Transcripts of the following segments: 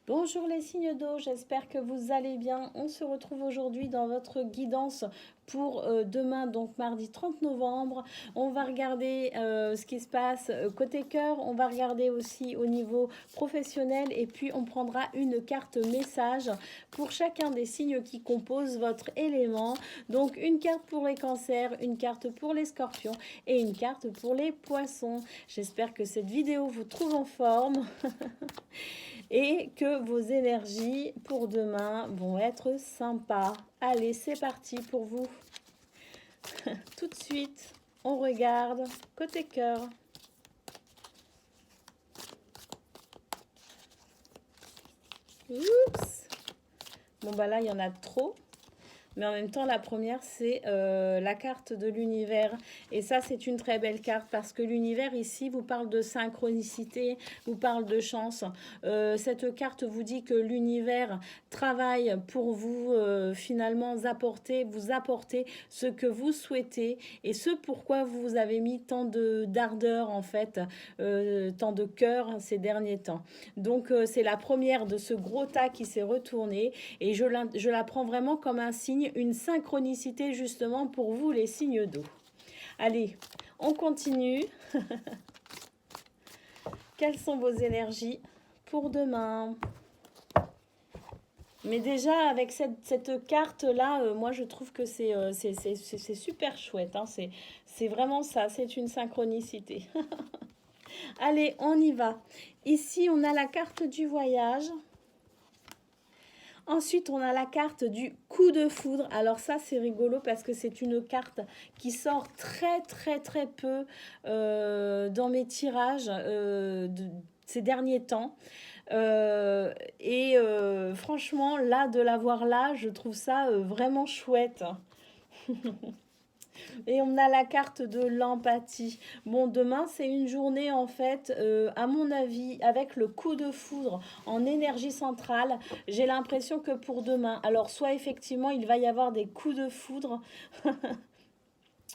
Bonjour les signes d'eau, j'espère que vous allez bien. On se retrouve aujourd'hui dans votre guidance pour demain, donc mardi 30 novembre. On va regarder ce qui se passe côté cœur, on va regarder aussi au niveau professionnel et puis on prendra une carte message pour chacun des signes qui composent votre élément. Donc une carte pour les cancers, une carte pour les scorpions et une carte pour les poissons. J'espère que cette vidéo vous trouve en forme. Et que vos énergies pour demain vont être sympas. Allez, c'est parti pour vous. Tout de suite, on regarde côté cœur. Oups. Bon, bah là, il y en a trop. Mais en même temps, la première, c'est la carte de l'univers. Et ça, c'est une très belle carte parce que l'univers, ici, vous parle de synchronicité, vous parle de chance. Cette carte vous dit que l'univers travaille pour vous, finalement, vous apporter ce que vous souhaitez et ce pourquoi vous avez mis tant d'ardeur, en fait, tant de cœur ces derniers temps. Donc, c'est la première de ce gros tas qui s'est retourné et je la prends vraiment comme un signe, une synchronicité justement pour vous les signes d'eau. Allez, on continue. Quelles sont vos énergies pour demain? Mais déjà, avec cette carte-là, moi, je trouve que c'est super chouette. Hein. C'est vraiment ça, c'est une synchronicité. Allez, on y va. Ici, on a la carte du voyage. Ensuite, on a la carte du coup de foudre. Alors ça, c'est rigolo parce que c'est une carte qui sort très peu dans mes tirages ces derniers temps. Franchement, là, de l'avoir là, je trouve ça vraiment chouette. Et on a la carte de l'empathie. Bon, demain, c'est une journée, en fait, à mon avis, avec le coup de foudre en énergie centrale. J'ai l'impression que pour demain, alors soit effectivement, il va y avoir des coups de foudre,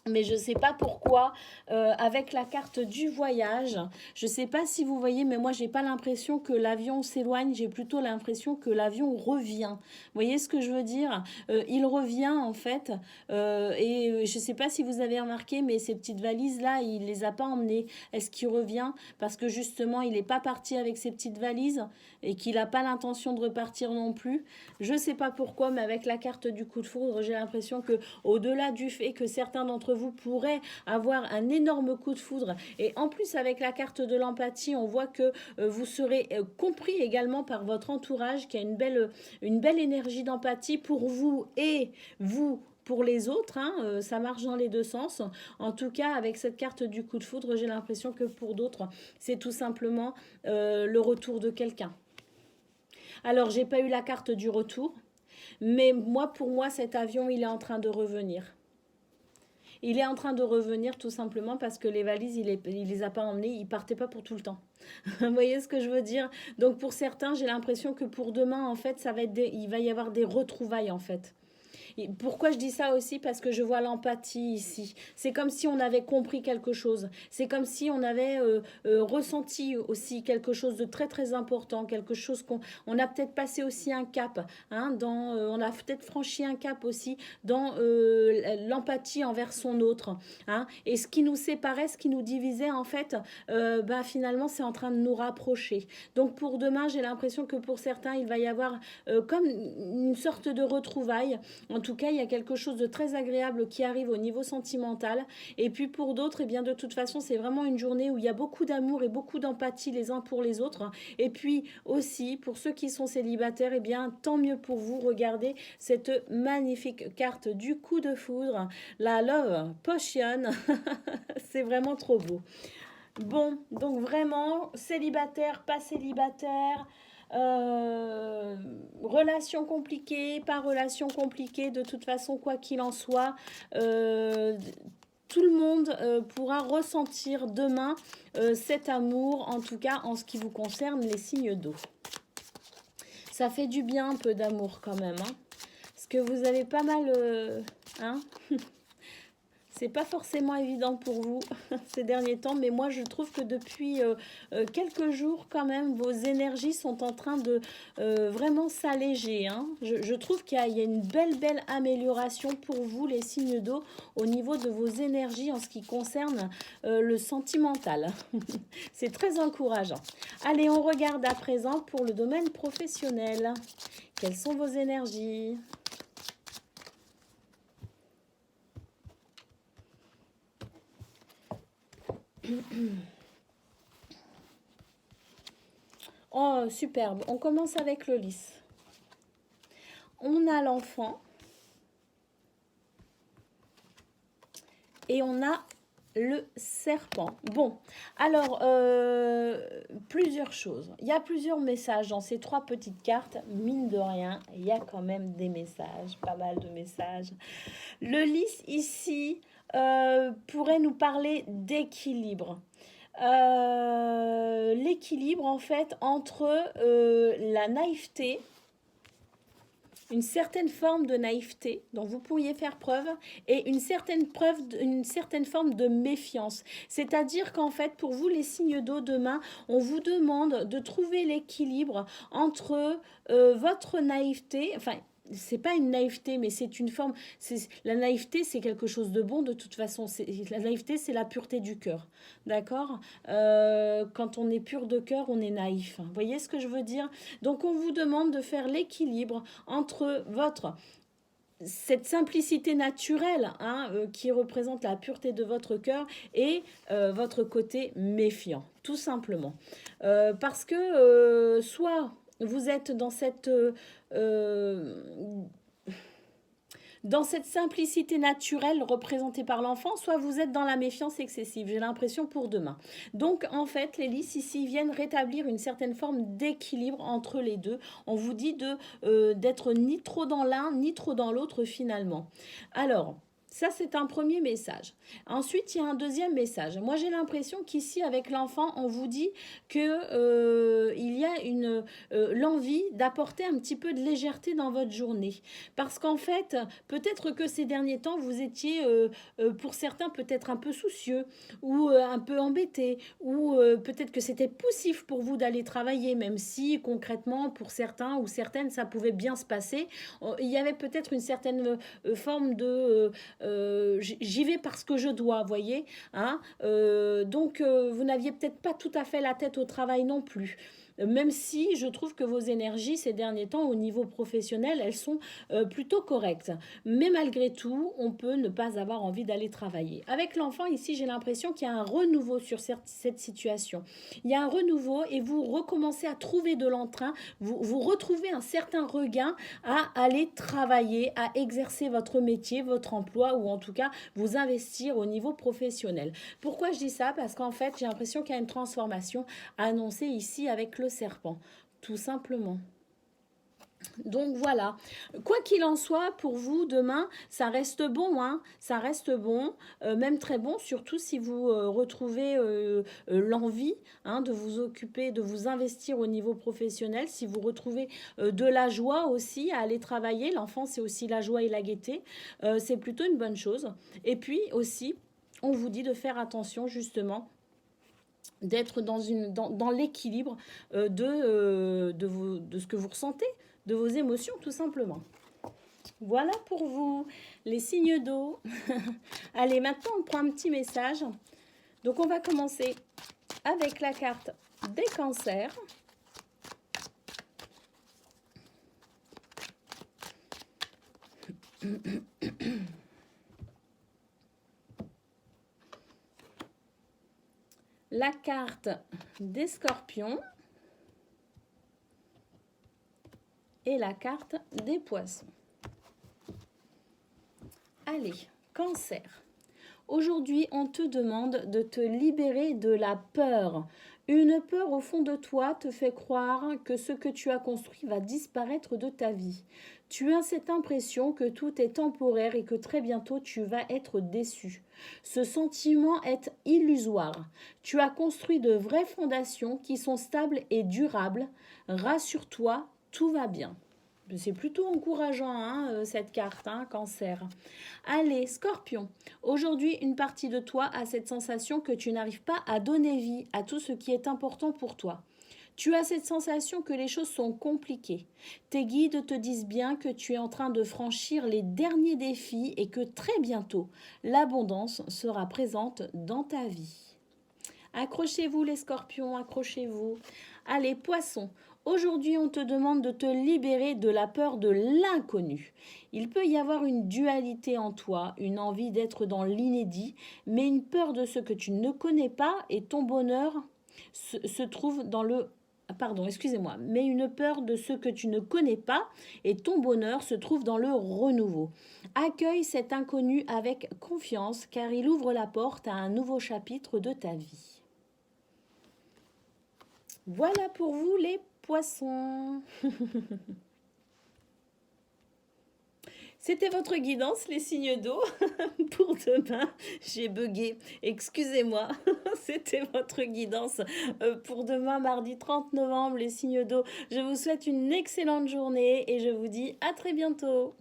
mais je ne sais pas pourquoi, avec la carte du voyage, je ne sais pas si vous voyez, mais moi, je n'ai pas l'impression que l'avion s'éloigne, j'ai plutôt l'impression que l'avion revient. Vous voyez ce que je veux dire? Il revient, en fait, et je ne sais pas si vous avez remarqué, mais ces petites valises-là, il ne les a pas emmenées. Est-ce qu'il revient? Parce que justement, il n'est pas parti avec ses petites valises et qu'il n'a pas l'intention de repartir non plus. Je ne sais pas pourquoi, mais avec la carte du coup de foudre, j'ai l'impression que au-delà du fait que certains d'entre vous pourraient avoir un énorme coup de foudre, et en plus avec la carte de l'empathie, on voit que vous serez compris également par votre entourage, qui a une belle énergie d'empathie pour vous et vous pour les autres, hein, ça marche dans les deux sens. En tout cas, avec cette carte du coup de foudre, j'ai l'impression que pour d'autres, c'est tout simplement le retour de quelqu'un. Alors, j'ai pas eu la carte du retour, mais moi, pour moi, cet avion, il est en train de revenir. Il est en train de revenir tout simplement parce que les valises, il les a pas emmenées, il partait pas pour tout le temps. Vous voyez ce que je veux dire? Donc pour certains, j'ai l'impression que pour demain, en fait, il va y avoir des retrouvailles, en fait. Et pourquoi je dis ça aussi? Parce que je vois l'empathie ici. C'est comme si on avait compris quelque chose. C'est comme si on avait ressenti aussi quelque chose de très important, quelque chose on a peut-être passé aussi un cap, hein, on a peut-être franchi un cap aussi dans l'empathie envers son autre. Hein, et ce qui nous séparait, ce qui nous divisait, en fait, finalement, c'est en train de nous rapprocher. Donc pour demain, j'ai l'impression que pour certains, il va y avoir comme une sorte de retrouvailles. En tout cas, il y a quelque chose de très agréable qui arrive au niveau sentimental. Et puis pour d'autres, eh bien, de toute façon, c'est vraiment une journée où il y a beaucoup d'amour et beaucoup d'empathie les uns pour les autres. Et puis aussi, pour ceux qui sont célibataires, eh bien, tant mieux pour vous. Regardez cette magnifique carte du coup de foudre, la Love Potion. C'est vraiment trop beau. Bon, donc vraiment, célibataire, pas célibataire, relation compliquée, pas relation compliquée, de toute façon, quoi qu'il en soit, tout le monde pourra ressentir demain cet amour, en tout cas en ce qui vous concerne, les signes d'eau. Ça fait du bien un peu d'amour quand même, hein, parce que vous avez pas mal... hein C'est pas forcément évident pour vous ces derniers temps, mais moi je trouve que depuis quelques jours quand même, vos énergies sont en train de vraiment s'alléger. Hein. Je trouve qu'il y a une belle amélioration pour vous, les signes d'eau, au niveau de vos énergies en ce qui concerne le sentimental. C'est très encourageant. Allez, on regarde à présent pour le domaine professionnel. Quelles sont vos énergies ? Oh, superbe. On commence avec le lys. On a l'enfant. Et on a le serpent. Bon, alors, plusieurs choses. Il y a plusieurs messages dans ces 3 petites cartes. Mine de rien, il y a quand même des messages, pas mal de messages. Le lys ici pourrait nous parler d'équilibre. L'équilibre en fait entre la naïveté, une certaine forme de naïveté dont vous pourriez faire preuve et une certaine forme de méfiance. C'est-à-dire qu'en fait, pour vous, les signes d'eau demain, on vous demande de trouver l'équilibre entre votre naïveté, enfin, c'est pas une naïveté, mais c'est une forme. La naïveté, c'est quelque chose de bon de toute façon. La naïveté, c'est la pureté du cœur. D'accord. Quand on est pur de cœur, on est naïf. Vous voyez ce que je veux dire? Donc, on vous demande de faire l'équilibre entre cette simplicité naturelle hein, qui représente la pureté de votre cœur et votre côté méfiant, tout simplement. Parce que soit vous êtes dans cette simplicité naturelle représentée par l'enfant, soit vous êtes dans la méfiance excessive, j'ai l'impression pour demain. Donc en fait, les lys ici viennent rétablir une certaine forme d'équilibre entre les deux. On vous dit d'être ni trop dans l'un, ni trop dans l'autre finalement. Alors, ça, c'est un premier message. Ensuite, il y a un deuxième message. Moi, j'ai l'impression qu'ici, avec l'enfant, on vous dit qu'il y a l'envie d'apporter un petit peu de légèreté dans votre journée. Parce qu'en fait, peut-être que ces derniers temps, vous étiez, pour certains, peut-être un peu soucieux ou un peu embêté ou peut-être que c'était poussif pour vous d'aller travailler, même si concrètement, pour certains ou certaines, ça pouvait bien se passer. Il y avait peut-être une certaine forme de... j'y vais parce que je dois, voyez hein donc vous n'aviez peut-être pas tout à fait la tête au travail non plus. Même si je trouve que vos énergies ces derniers temps au niveau professionnel, elles sont plutôt correctes. Mais malgré tout, on peut ne pas avoir envie d'aller travailler. Avec l'enfant ici, j'ai l'impression qu'il y a un renouveau sur cette situation. Il y a un renouveau et vous recommencez à trouver de l'entrain, vous retrouvez un certain regain à aller travailler, à exercer votre métier, votre emploi ou en tout cas vous investir au niveau professionnel. Pourquoi je dis ça? Parce qu'en fait, j'ai l'impression qu'il y a une transformation annoncée ici avec le serpent, tout simplement. Donc voilà, quoi qu'il en soit, pour vous, demain, ça reste bon, hein, ça reste bon, même très bon, surtout si vous retrouvez l'envie hein, de vous occuper, de vous investir au niveau professionnel, si vous retrouvez de la joie aussi à aller travailler, l'enfant c'est aussi la joie et la gaieté, c'est plutôt une bonne chose. Et puis aussi, on vous dit de faire attention justement d'être dans l'équilibre de ce que vous ressentez, de vos émotions tout simplement. Voilà pour vous, les signes d'eau. Allez, maintenant on prend un petit message. Donc on va commencer avec la carte des cancers. La carte des scorpions et la carte des poissons. Allez, cancer. Aujourd'hui, on te demande de te libérer de la peur. Une peur au fond de toi te fait croire que ce que tu as construit va disparaître de ta vie. Tu as cette impression que tout est temporaire et que très bientôt tu vas être déçu. Ce sentiment est illusoire. Tu as construit de vraies fondations qui sont stables et durables. Rassure-toi, tout va bien. C'est plutôt encourageant, hein, cette carte, hein, Cancer. Allez, Scorpion. Aujourd'hui, une partie de toi a cette sensation que tu n'arrives pas à donner vie à tout ce qui est important pour toi. Tu as cette sensation que les choses sont compliquées. Tes guides te disent bien que tu es en train de franchir les derniers défis et que très bientôt, l'abondance sera présente dans ta vie. Accrochez-vous les scorpions, accrochez-vous. Allez, poisson. Aujourd'hui, on te demande de te libérer de la peur de l'inconnu. Il peut y avoir une dualité en toi, une envie d'être dans l'inédit, mais une peur de ce que tu ne connais pas et ton bonheur se trouve dans le... Pardon, excusez-moi, mais une peur de ce que tu ne connais pas et ton bonheur se trouve dans le renouveau. Accueille cet inconnu avec confiance car il ouvre la porte à un nouveau chapitre de ta vie. Voilà pour vous les poissons. C'était votre guidance, les signes d'eau, pour demain. J'ai bugué, excusez-moi. C'était votre guidance pour demain, mardi 30 novembre, les signes d'eau. Je vous souhaite une excellente journée et je vous dis à très bientôt.